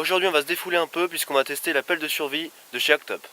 Aujourd'hui on va se défouler un peu puisqu'on va tester la pelle de survie de chez Octop.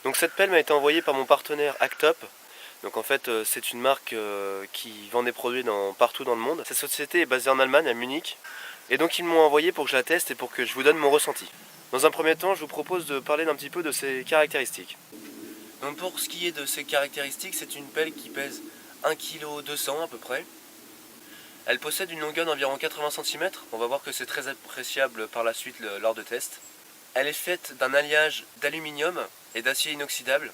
Donc cette pelle m'a été envoyée par mon partenaire Actop. Donc en fait c'est une marque qui vend des produits partout dans le monde. Cette société est basée en Allemagne, à Munich. Et donc ils m'ont envoyé pour que je la teste et pour que je vous donne mon ressenti. Dans un premier temps, je vous propose de parler d'un petit peu de ses caractéristiques. Donc pour ce qui est de ses caractéristiques, c'est une pelle qui pèse 1,2 kg à peu près. Elle possède une longueur d'environ 80 cm. On va voir que c'est très appréciable par la suite lors de tests. Elle est faite d'un alliage d'aluminium et d'acier inoxydable.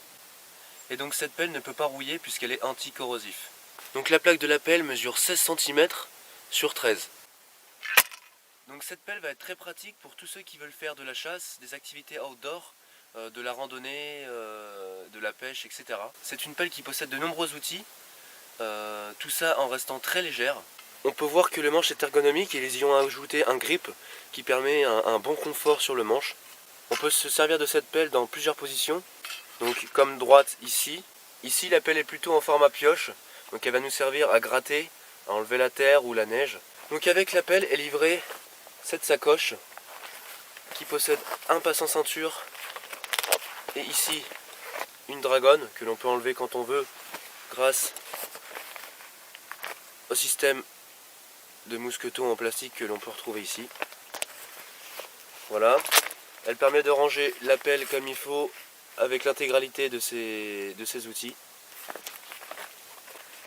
Et donc cette pelle ne peut pas rouiller puisqu'elle est anti-corrosif. Donc la plaque de la pelle mesure 16 cm sur 13. Donc cette pelle va être très pratique pour tous ceux qui veulent faire de la chasse, des activités outdoor, de la randonnée, de la pêche, etc. C'est une pelle qui possède de nombreux outils, tout ça en restant très légère. On peut voir que le manche est ergonomique et ils y ont ajouté un grip qui permet un bon confort sur le manche. On peut se servir de cette pelle dans plusieurs positions, donc comme droite ici. Ici la pelle est plutôt en format pioche, donc elle va nous servir à gratter, à enlever la terre ou la neige. Donc avec la pelle est livrée cette sacoche qui possède un passant ceinture et ici une dragonne que l'on peut enlever quand on veut grâce au système de mousqueton en plastique que l'on peut retrouver ici. Voilà, elle permet de ranger la pelle comme il faut avec l'intégralité de ces outils.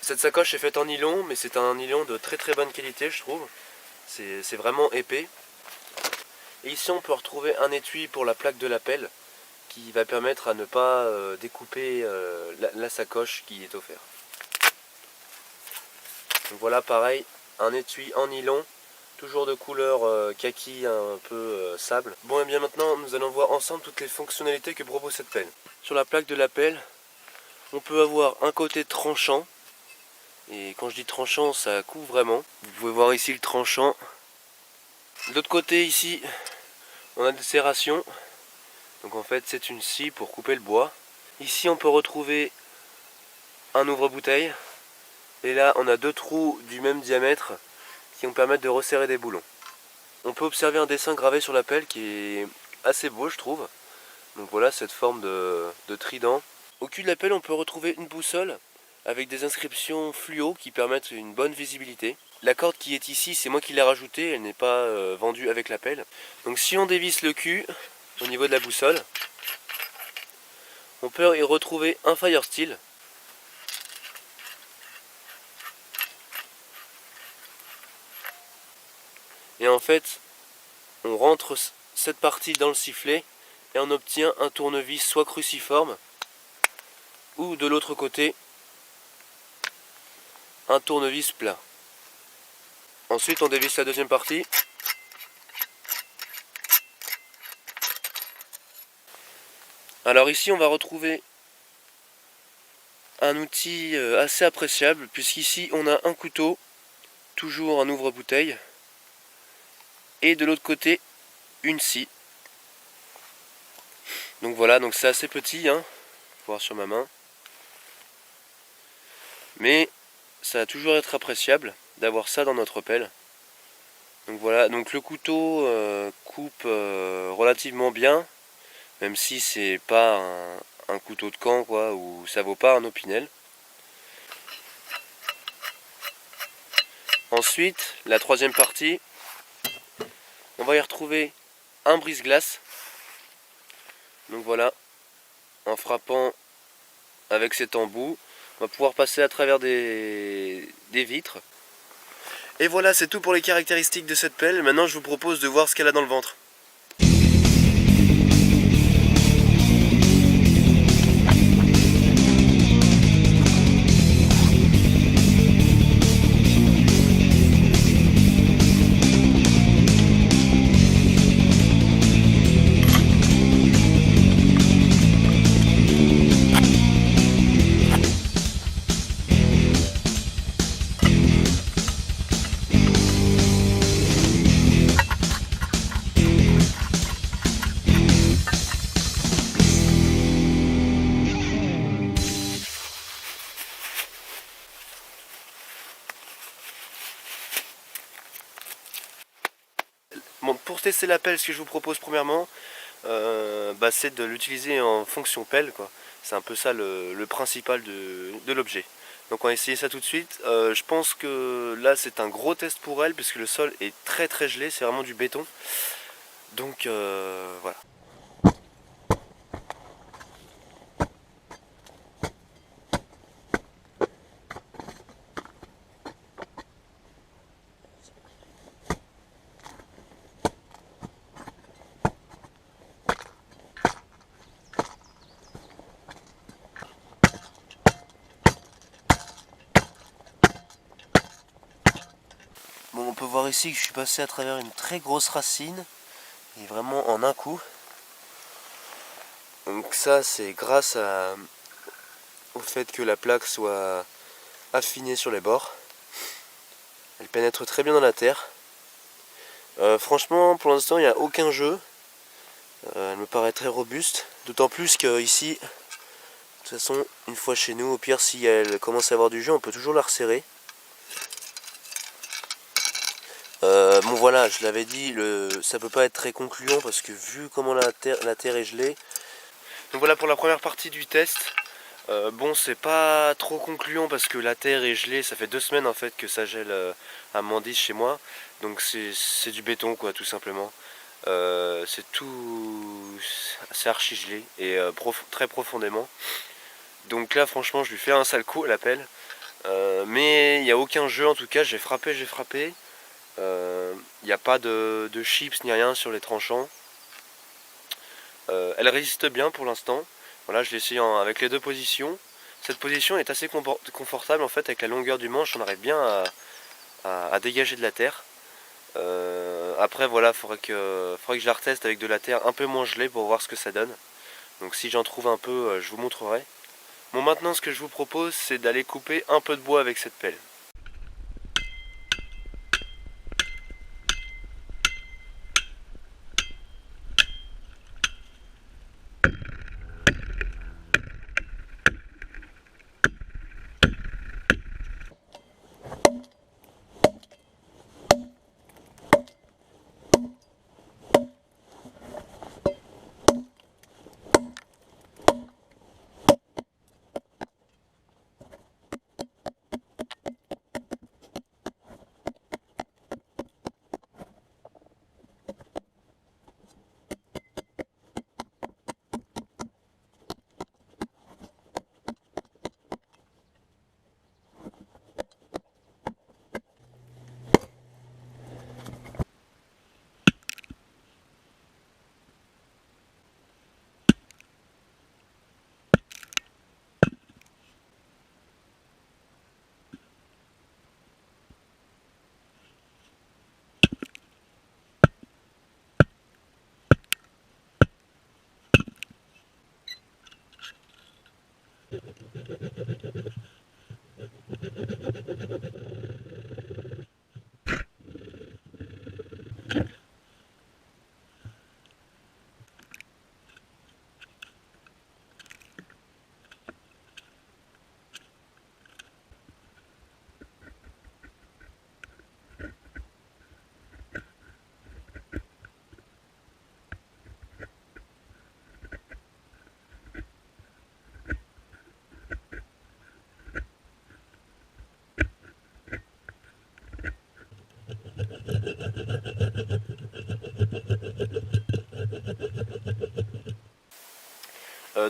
Cette sacoche est faite en nylon, mais c'est un nylon de très bonne qualité je trouve. C'est vraiment épais. Et ici on peut retrouver un étui pour la plaque de la pelle qui va permettre à ne pas découper la sacoche qui est offerte. Donc voilà, pareil, un étui en nylon, toujours de couleur kaki, un peu sable. Bon et bien maintenant nous allons voir ensemble toutes les fonctionnalités que propose cette pelle. Sur la plaque de la pelle, on peut avoir un côté tranchant. Et quand je dis tranchant, ça coupe vraiment. Vous pouvez voir ici le tranchant. De l'autre côté ici, on a des serrations. Donc en fait c'est une scie pour couper le bois. Ici on peut retrouver un ouvre-bouteille. Et là on a deux trous du même diamètre qui vont permettre de resserrer des boulons. On peut observer un dessin gravé sur la pelle qui est assez beau je trouve. Donc voilà cette forme de trident. Au cul de la pelle on peut retrouver une boussole avec des inscriptions fluo qui permettent une bonne visibilité. La corde qui est ici, c'est moi qui l'ai rajoutée, elle n'est pas vendue avec la pelle. Donc si on dévisse le cul au niveau de la boussole, on peut y retrouver un fire steel. Et en fait, on rentre cette partie dans le sifflet et on obtient un tournevis soit cruciforme ou de l'autre côté un tournevis plat. Ensuite on dévisse la deuxième partie. Alors ici on va retrouver un outil assez appréciable puisqu'ici on a un couteau, toujours un ouvre-bouteille, et de l'autre côté une scie. Donc voilà, donc c'est assez petit, hein, faut voir sur ma main. Mais ça va toujours être appréciable d'avoir ça dans notre pelle. Donc voilà, donc le couteau coupe relativement bien, même si c'est pas un couteau de camp quoi, ou ça vaut pas un Opinel. Ensuite, la troisième partie, on va y retrouver un brise-glace. Donc voilà, en frappant avec cet embout, on va pouvoir passer à travers des vitres. Et voilà, c'est tout pour les caractéristiques de cette pelle. Maintenant je vous propose de voir ce qu'elle a dans le ventre. pour tester la pelle, ce que je vous propose premièrement, c'est de l'utiliser en fonction pelle, quoi. C'est un peu ça le principal de l'objet. Donc on va essayer ça tout de suite. Je pense que là c'est un gros test pour elle puisque le sol est très très gelé, c'est vraiment du béton. Donc voilà. Bon, on peut voir ici que je suis passé à travers une très grosse racine, et vraiment en un coup. Donc ça c'est grâce au fait que la plaque soit affinée sur les bords. Elle pénètre très bien dans la terre. Franchement pour l'instant il n'y a aucun jeu. Elle me paraît très robuste. D'autant plus qu'ici, de toute façon, une fois chez nous, au pire si elle commence à avoir du jeu, on peut toujours la resserrer. Bon voilà, je l'avais dit, ça peut pas être très concluant parce que vu comment la terre est gelée. Donc voilà pour la première partie du test. Bon, c'est pas trop concluant parce que la terre est gelée, ça fait 2 semaines en fait que ça gèle à Mandis chez moi. Donc c'est du béton quoi, tout simplement. C'est archi gelé et très profondément. Donc là franchement je lui fais un sale coup à la pelle. Mais il n'y a aucun jeu en tout cas, j'ai frappé. Il n'y a pas de chips ni rien sur les tranchants. Elle résiste bien pour l'instant. Voilà, je l'ai essayé avec les deux positions. Cette position est assez confortable en fait, avec la longueur du manche, on arrive bien à dégager de la terre. Après voilà, faudrait que je la reteste avec de la terre un peu moins gelée pour voir ce que ça donne. Donc si j'en trouve un peu, je vous montrerai. Bon, maintenant ce que je vous propose c'est d'aller couper un peu de bois avec cette pelle.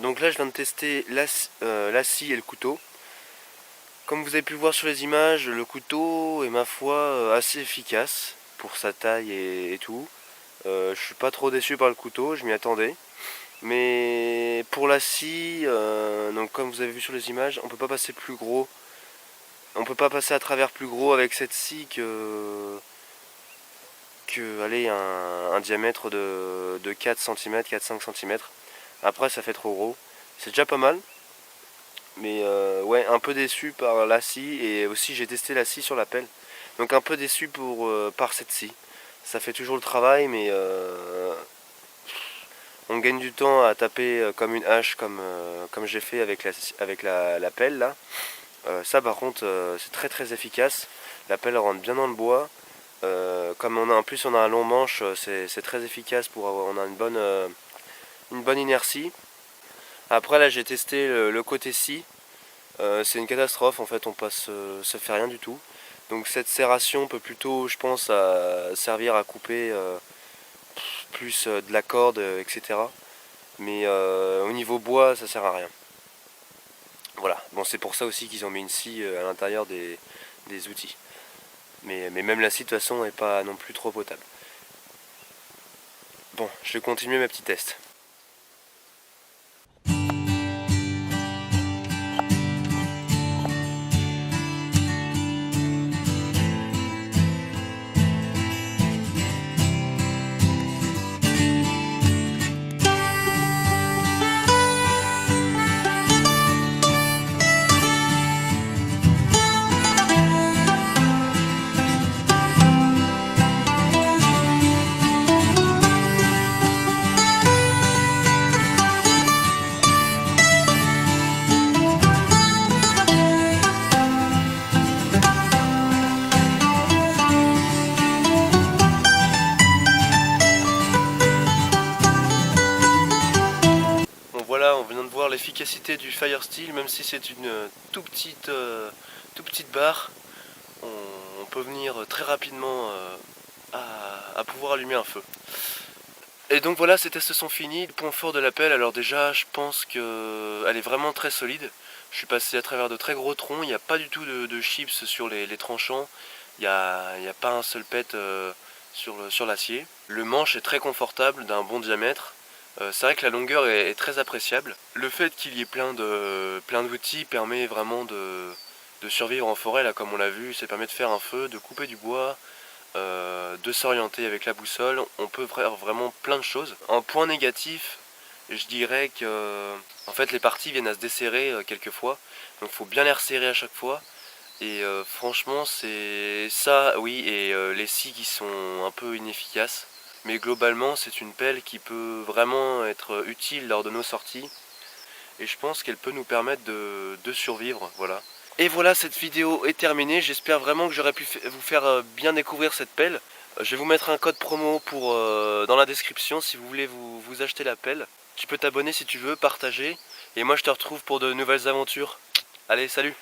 Donc là je viens de tester la scie et le couteau. Comme vous avez pu le voir sur les images, le couteau est ma foi assez efficace pour sa taille et tout. Je suis pas trop déçu par le couteau, je m'y attendais. Mais pour la scie, donc comme vous avez vu sur les images, on peut pas passer plus gros. On peut pas passer à travers plus gros avec cette scie que allez, un diamètre de 4 cm, 4-5 cm. Après ça fait trop gros. C'est déjà pas mal. Mais ouais, un peu déçu par la scie et aussi j'ai testé la scie sur la pelle. Donc un peu déçu par cette scie. Ça fait toujours le travail mais on gagne du temps à taper comme une hache comme j'ai fait avec la pelle là. Ça par contre c'est très très efficace. La pelle rentre bien dans le bois. Comme en plus on a un long manche, c'est très efficace on a une bonne inertie. Après là j'ai testé le côté scie, c'est une catastrophe en fait, ça fait rien du tout. Donc cette serration peut plutôt, je pense, servir à couper plus de la corde, etc. Mais au niveau bois ça sert à rien. Voilà, bon c'est pour ça aussi qu'ils ont mis une scie à l'intérieur des outils. Mais même la scie de toute façon n'est pas non plus trop potable. Bon, je vais continuer mes petits tests. Bon voilà, on vient de voir l'efficacité du Firesteel, même si c'est une toute petite barre, on peut venir très rapidement à pouvoir allumer un feu. Et donc voilà, ces tests sont finis. Le point fort de la pelle, alors déjà je pense qu'elle est vraiment très solide. Je suis passé à travers de très gros troncs, il n'y a pas du tout de chips sur les tranchants, il n'y a pas un seul pet sur l'acier. Le manche est très confortable, d'un bon diamètre. C'est vrai que la longueur est très appréciable. Le fait qu'il y ait plein d'outils permet vraiment de survivre en forêt, là comme on l'a vu. Ça permet de faire un feu, de couper du bois, de s'orienter avec la boussole. On peut faire vraiment plein de choses. En point négatif, je dirais que en fait, les parties viennent à se desserrer quelquefois. Donc il faut bien les resserrer à chaque fois. Et franchement c'est ça, oui, et les scies qui sont un peu inefficaces. Mais globalement c'est une pelle qui peut vraiment être utile lors de nos sorties. Et je pense qu'elle peut nous permettre de survivre, voilà. Et voilà, cette vidéo est terminée. J'espère vraiment que j'aurais pu vous faire bien découvrir cette pelle. Je vais vous mettre un code promo dans la description si vous voulez vous acheter la pelle. Tu peux t'abonner si tu veux, partager. Et moi je te retrouve pour de nouvelles aventures. Allez, salut!